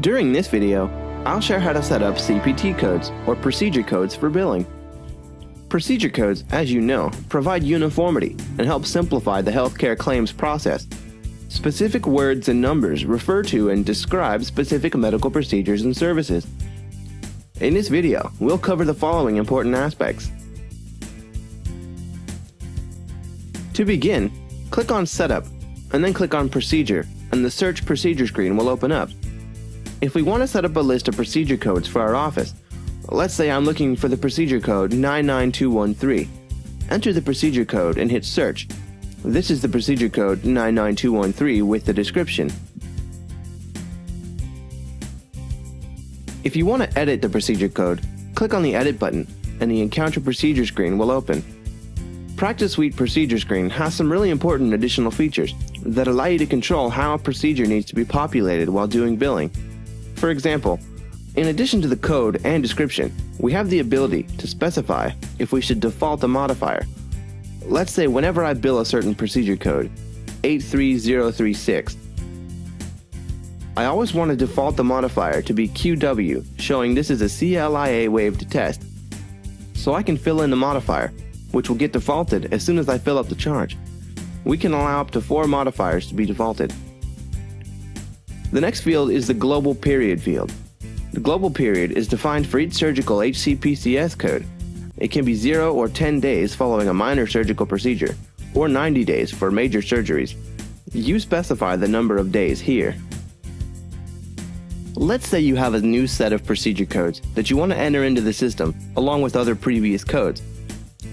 During this video, I'll share how to set up CPT codes, or procedure codes for billing. Procedure codes, as you know, provide uniformity and help simplify the healthcare claims process. Specific words and numbers refer to and describe specific medical procedures and services. In this video, we'll cover the following important aspects. To begin, click on Setup, and then click on Procedure, and the Search Procedure screen will open up. If we want to set up a list of procedure codes for our office, let's say I'm looking for the procedure code 99213. Enter the procedure code and hit Search. This is the procedure code 99213 with the description. If you want to edit the procedure code, click on the Edit button and the Encounter Procedure screen will open. Practice Suite Procedure screen has some really important additional features that allow you to control how a procedure needs to be populated while doing billing. For example, in addition to the code and description, we have the ability to specify if we should default a modifier. Let's say whenever I bill a certain procedure code, 83036, I always want to default the modifier to be QW, showing this is a CLIA waived test. So I can fill in the modifier, which will get defaulted as soon as I fill up the charge. We can allow up to 4 modifiers to be defaulted. The next field is the Global Period field. The Global Period is defined for each surgical HCPCS code. It can be 0 or 10 days following a minor surgical procedure, or 90 days for major surgeries. You specify the number of days here. Let's say you have a new set of procedure codes that you want to enter into the system along with other previous codes.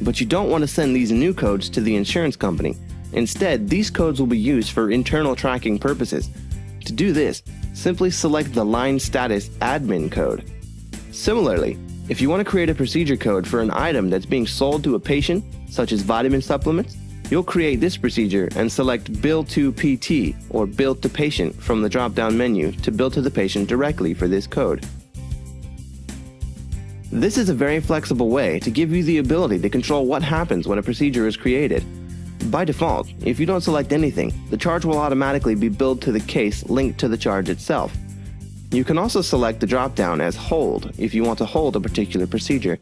But you don't want to send these new codes to the insurance company. Instead, these codes will be used for internal tracking purposes. To do this, simply select the Line Status Admin code. Similarly, if you want to create a procedure code for an item that's being sold to a patient, such as vitamin supplements, you'll create this procedure and select Bill to PT or Bill to Patient from the drop-down menu to bill to the patient directly for this code. This is a very flexible way to give you the ability to control what happens when a procedure is created. By default, if you don't select anything, the charge will automatically be billed to the case linked to the charge itself. You can also select the drop-down as Hold if you want to hold a particular procedure.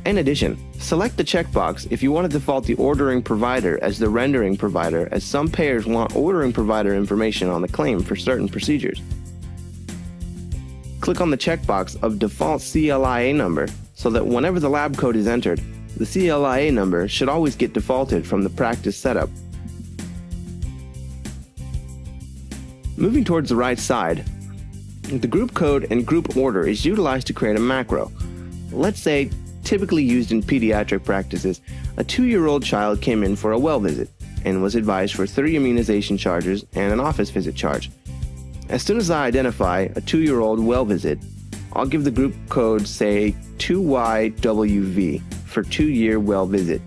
In addition, select the checkbox if you want to default the ordering provider as the rendering provider, as some payers want ordering provider information on the claim for certain procedures. Click on the checkbox of Default CLIA number so that whenever the lab code is entered, the CLIA number should always get defaulted from the practice setup. Moving towards the right side, the group code and group order is utilized to create a macro. Let's say, typically used in pediatric practices, a 2-year-old child came in for a well visit and was advised for 3 immunization charges and an office visit charge. As soon as I identify a 2-year-old well visit, I'll give the group code, say, 2YWV for 2-year well visit.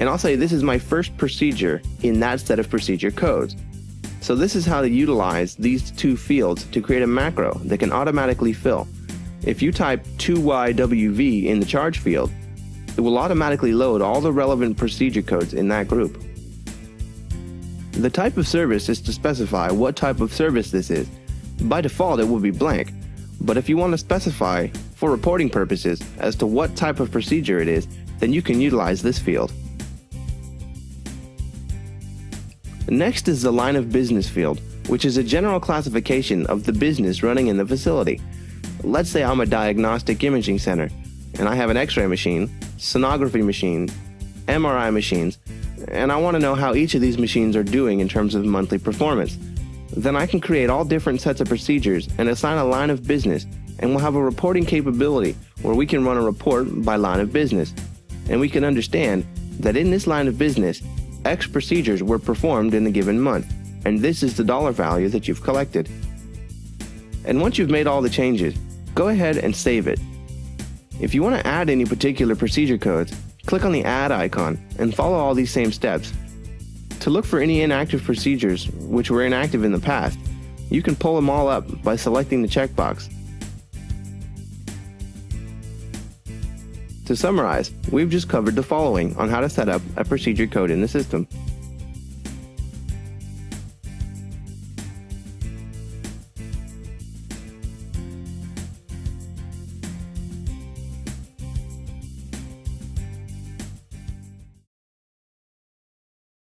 And I'll say this is my first procedure in that set of procedure codes. So this is how to utilize these 2 fields to create a macro that can automatically fill. If you type 2YWV in the charge field, it will automatically load all the relevant procedure codes in that group. The type of service is to specify what type of service this is. By default, it will be blank, but if you want to specify, for reporting purposes, as to what type of procedure it is, then you can utilize this field. Next is the Line of Business field, which is a general classification of the business running in the facility. Let's say I'm a diagnostic imaging center, and I have an X-ray machine, sonography machine, MRI machines, and I want to know how each of these machines are doing in terms of monthly performance. Then I can create all different sets of procedures and assign a line of business, and we'll have a reporting capability where we can run a report by line of business. And we can understand that in this line of business, X procedures were performed in a given month, and this is the dollar value that you've collected. And once you've made all the changes, go ahead and save it. If you want to add any particular procedure codes, click on the Add icon and follow all these same steps. To look for any inactive procedures which were inactive in the past, you can pull them all up by selecting the checkbox. To summarize, we've just covered the following on how to set up a procedure code in the system.